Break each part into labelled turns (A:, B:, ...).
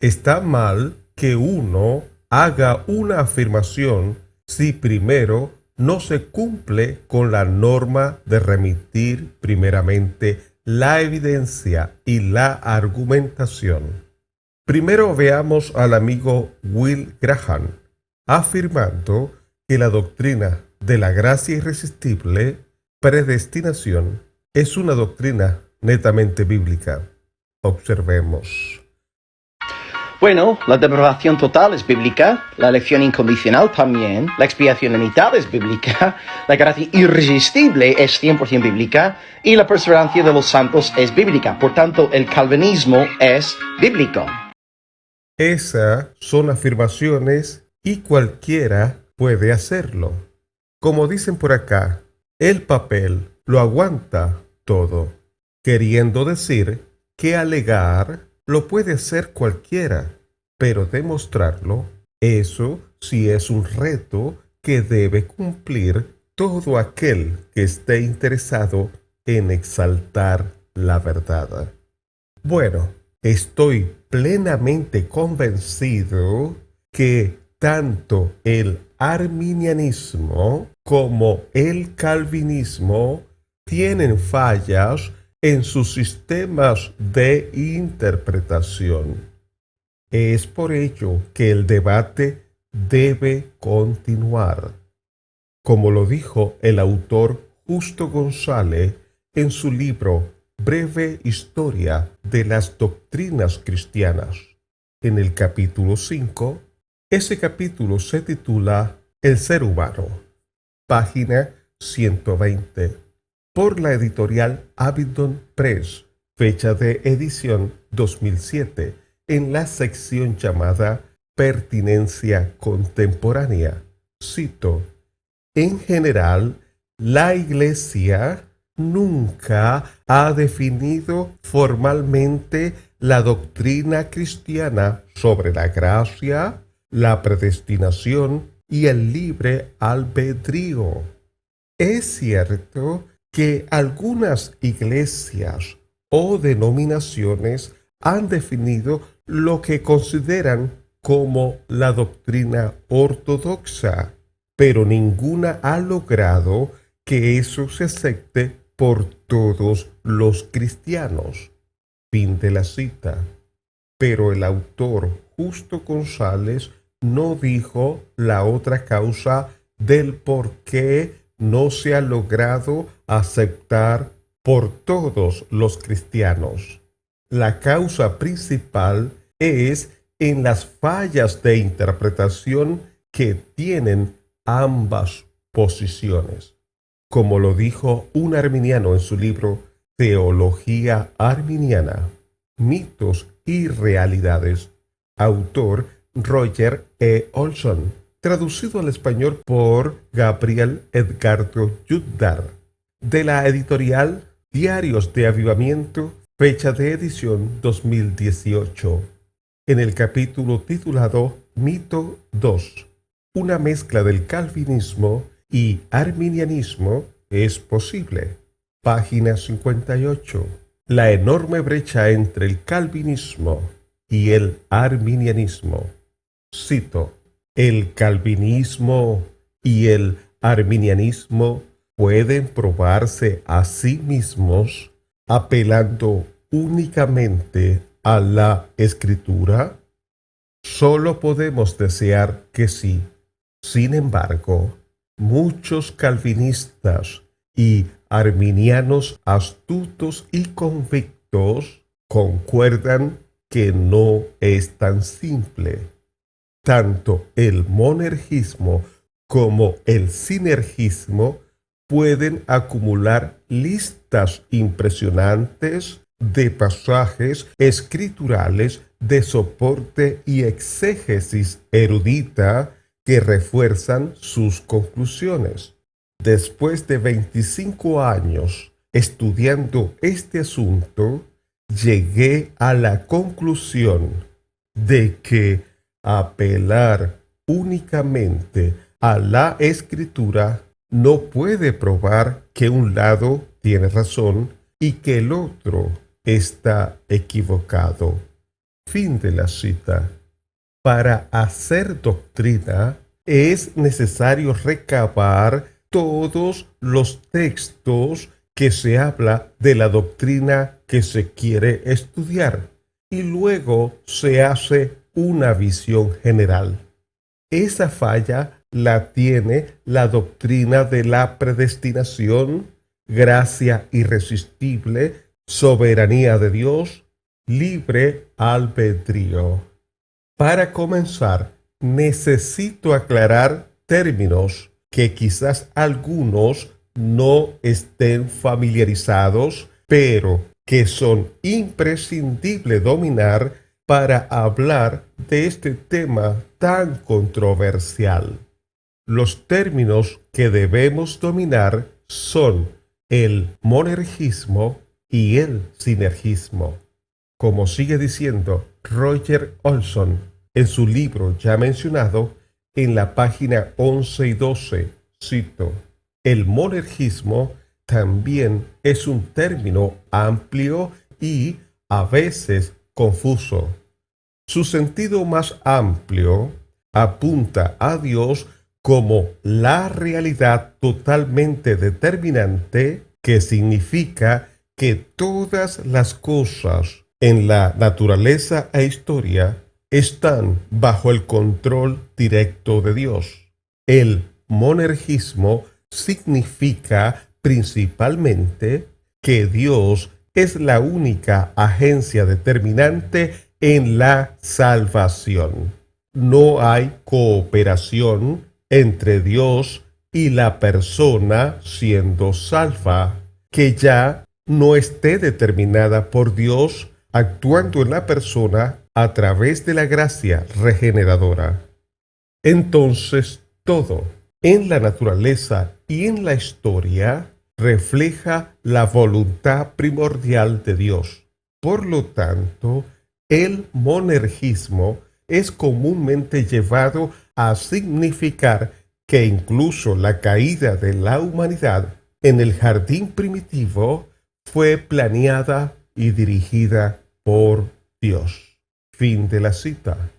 A: Está mal que uno haga una afirmación si primero no se cumple con la norma de remitir primeramente la evidencia y la argumentación. Primero veamos al amigo Will Graham afirmando que la doctrina de la gracia irresistible, predestinación, es una doctrina netamente bíblica. Observemos.
B: Bueno, la depravación total es bíblica, la elección incondicional también, la expiación limitada es bíblica, la gracia irresistible es 100% bíblica y la perseverancia de los santos es bíblica. Por tanto, el calvinismo es bíblico.
A: Esas son afirmaciones y cualquiera puede hacerlo. Como dicen por acá, el papel lo aguanta todo, queriendo decir que alegar lo puede hacer cualquiera, pero demostrarlo, eso sí es un reto que debe cumplir todo aquel que esté interesado en exaltar la verdad. Bueno, estoy plenamente convencido que tanto el arminianismo como el calvinismo tienen fallas en sus sistemas de interpretación. Es por ello que el debate debe continuar. Como lo dijo el autor Justo González en su libro Breve Historia de las Doctrinas Cristianas, en el capítulo 5, ese capítulo se titula El ser humano, página 120, por la editorial Abingdon Press, fecha de edición 2007, en la sección llamada Pertinencia Contemporánea. Cito: en general, la Iglesia nunca ha definido formalmente la doctrina cristiana sobre la gracia, la predestinación y el libre albedrío. Es cierto que algunas iglesias o denominaciones han definido lo que consideran como la doctrina ortodoxa, pero ninguna ha logrado que eso se acepte por todos los cristianos. Fin de la cita. Pero el autor Justo González no dijo la otra causa del por qué no se ha logrado aceptar por todos los cristianos. La causa principal es en las fallas de interpretación que tienen ambas posiciones. Como lo dijo un arminiano en su libro Teología Arminiana, Mitos y Realidades, autor Roger E. Olson, traducido al español por Gabriel Edgardo Yuddar, de la editorial Diarios de Avivamiento, fecha de edición 2018, en el capítulo titulado Mito 2. Una mezcla del calvinismo y arminianismo es posible. Página 58. La enorme brecha entre el calvinismo y el arminianismo. Cito: el calvinismo y el arminianismo pueden probarse a sí mismos apelando únicamente a la Escritura. Solo podemos desear que sí. Sin embargo, muchos calvinistas y arminianos astutos y convictos concuerdan que no es tan simple. Tanto el monergismo como el sinergismo pueden acumular listas impresionantes de pasajes escriturales de soporte y exégesis erudita que refuerzan sus conclusiones. Después de 25 años estudiando este asunto, llegué a la conclusión de que apelar únicamente a la Escritura no puede probar que un lado tiene razón y que el otro está equivocado. Fin de la cita. Para hacer doctrina es necesario recabar todos los textos que se habla de la doctrina que se quiere estudiar y luego se hace una visión general. Esa falla la tiene la doctrina de la predestinación, gracia irresistible, soberanía de Dios, libre albedrío. Para comenzar, necesito aclarar términos que quizás algunos no estén familiarizados, pero que son imprescindibles dominar para hablar de este tema tan controversial. Los términos que debemos dominar son el monergismo y el sinergismo. Como sigue diciendo Roger Olson en su libro ya mencionado, en la página 11 y 12, cito: el monergismo también es un término amplio y a veces confuso. Su sentido más amplio apunta a Dios como la realidad totalmente determinante, que significa que todas las cosas en la naturaleza e historia están bajo el control directo de Dios. El monergismo significa principalmente que Dios es la única agencia determinante en la salvación. No hay cooperación entre Dios y la persona siendo salva, que ya no esté determinada por Dios actuando en la persona a través de la gracia regeneradora. Entonces, todo en la naturaleza y en la historia refleja la voluntad primordial de Dios. Por lo tanto, el monergismo es comúnmente llevado a significar que incluso la caída de la humanidad en el jardín primitivo fue planeada y dirigida por Dios. Fin de la cita.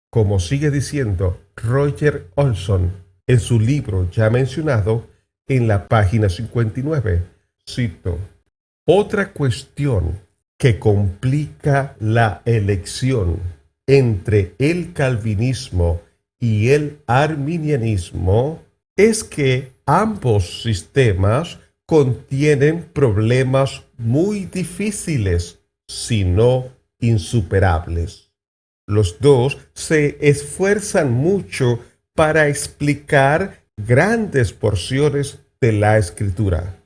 A: Como sigue diciendo Roger Olson en su libro ya mencionado, en la página 59, cito: otra cuestión que complica la elección entre el calvinismo y el arminianismo es que ambos sistemas contienen problemas muy difíciles, si no insuperables. Los dos se esfuerzan mucho para explicar grandes porciones de la Escritura.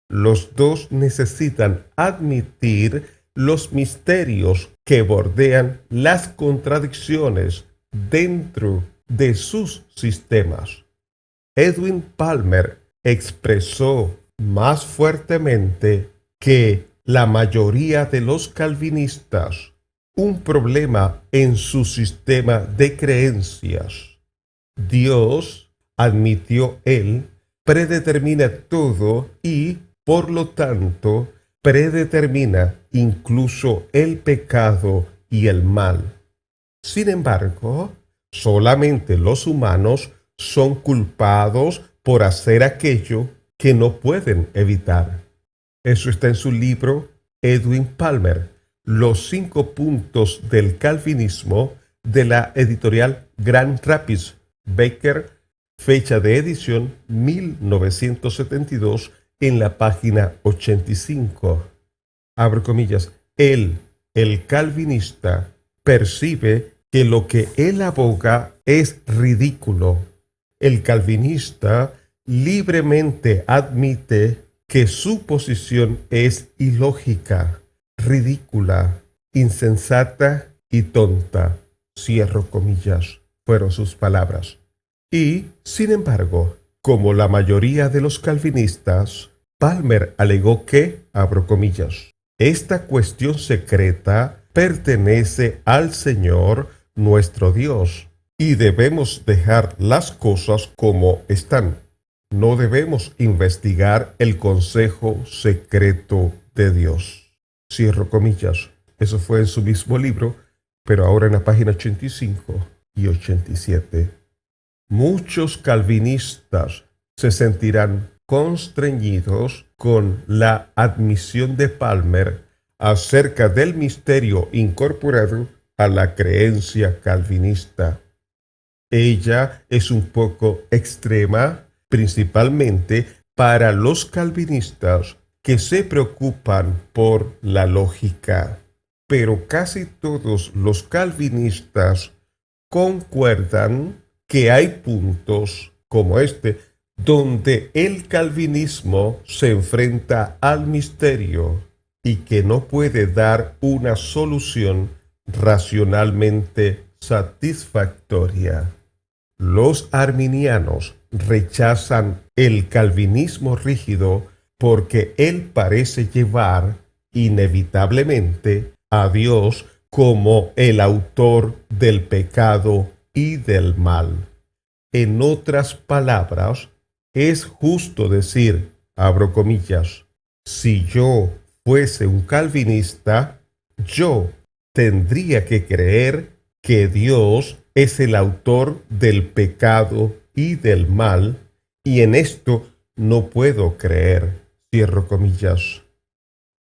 A: Los dos necesitan admitir los misterios que bordean las contradicciones dentro de sus sistemas. Edwin Palmer expresó más fuertemente que la mayoría de los calvinistas un problema en su sistema de creencias. Dios, admitió él, predetermina todo y, por lo tanto, predetermina incluso el pecado y el mal. Sin embargo, solamente los humanos son culpados por hacer aquello que no pueden evitar. Eso está en su libro Edwin Palmer, Los 5 puntos del calvinismo, de la editorial Grand Rapids, Baker, fecha de edición 1972, en la página 85. Abro comillas, el calvinista, percibe que lo que él aboga es ridículo. El calvinista libremente admite que su posición es ilógica, ridícula, insensata y tonta. Cierro comillas, fueron sus palabras. Y, sin embargo, como la mayoría de los calvinistas, Palmer alegó que, abro comillas, esta cuestión secreta pertenece al Señor nuestro Dios y debemos dejar las cosas como están. No debemos investigar el consejo secreto de Dios. Cierro comillas. Eso fue en su mismo libro, Pero ahora en la página 85 y 87, muchos calvinistas se sentirán constreñidos con la admisión de Palmer acerca del misterio incorporado a la creencia calvinista. Ella es un poco extrema, principalmente para los calvinistas que se preocupan por la lógica. Pero casi todos los calvinistas concuerdan que hay puntos como este donde el calvinismo se enfrenta al misterio y que no puede dar una solución racionalmente satisfactoria. Los arminianos rechazan el calvinismo rígido porque él parece llevar inevitablemente a Dios como el autor del pecado y del mal. En otras palabras, es justo decir, abro comillas, si yo fuese un calvinista, yo tendría que creer que Dios es el autor del pecado y del mal, y en esto no puedo creer, cierro comillas.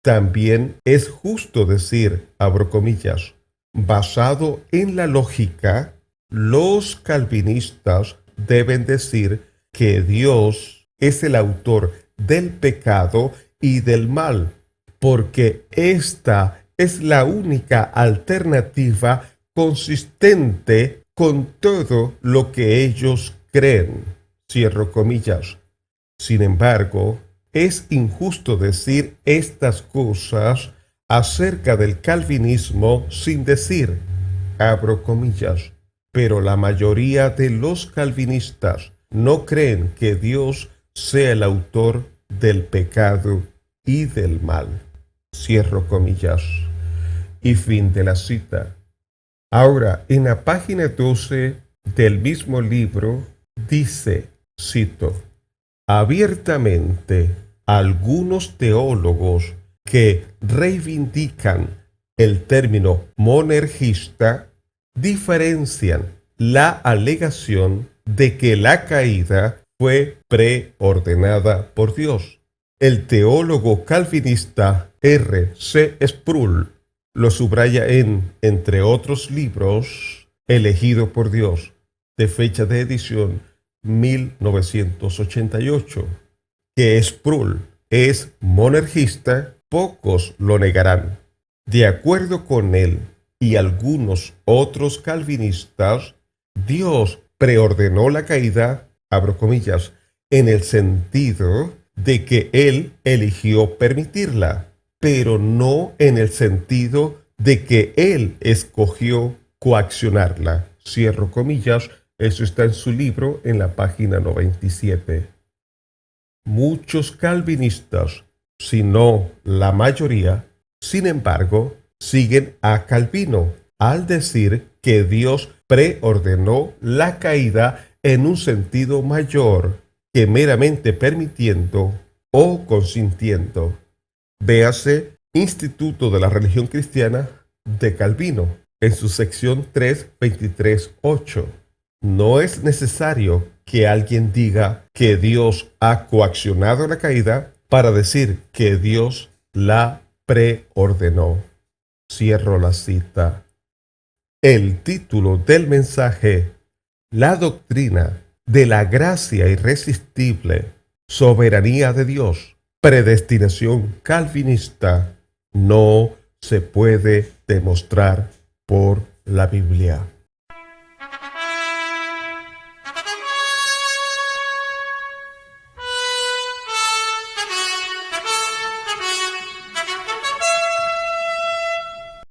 A: También es justo decir, abro comillas, basado en la lógica, los calvinistas deben decir que Dios es el autor del pecado y del mal, porque esta es la única alternativa consistente con todo lo que ellos creen. Cierro comillas. Sin embargo, es injusto decir estas cosas acerca del calvinismo sin decir, abro comillas, pero la mayoría de los calvinistas no creen que Dios sea el autor del pecado y del mal. Cierro comillas. Y fin de la cita. Ahora, en la página 12 del mismo libro dice, cito, abiertamente, algunos teólogos que reivindican el término monergista diferencian la alegación de que la caída fue preordenada por Dios. El teólogo calvinista R. C. Sproul lo subraya en, entre otros libros, Elegido por Dios, de fecha de edición 1988. Que Sproul es monergista, pocos lo negarán. De acuerdo con él y algunos otros calvinistas, Dios preordenó la caída, abro comillas, en el sentido de que Él eligió permitirla, pero no en el sentido de que Él escogió coaccionarla. Cierro comillas, eso está en su libro en la página 97. Muchos calvinistas, si no la mayoría, sin embargo, siguen a Calvino al decir que Dios preordenó la caída en un sentido mayor que meramente permitiendo o consintiendo. Véase Instituto de la Religión Cristiana de Calvino, en su sección 3.23.8. No es necesario que alguien diga que Dios ha coaccionado la caída para decir que Dios la preordenó. Cierro la cita. El título del mensaje, La doctrina de la gracia irresistible, soberanía de Dios, predestinación calvinista, no se puede demostrar por la Biblia.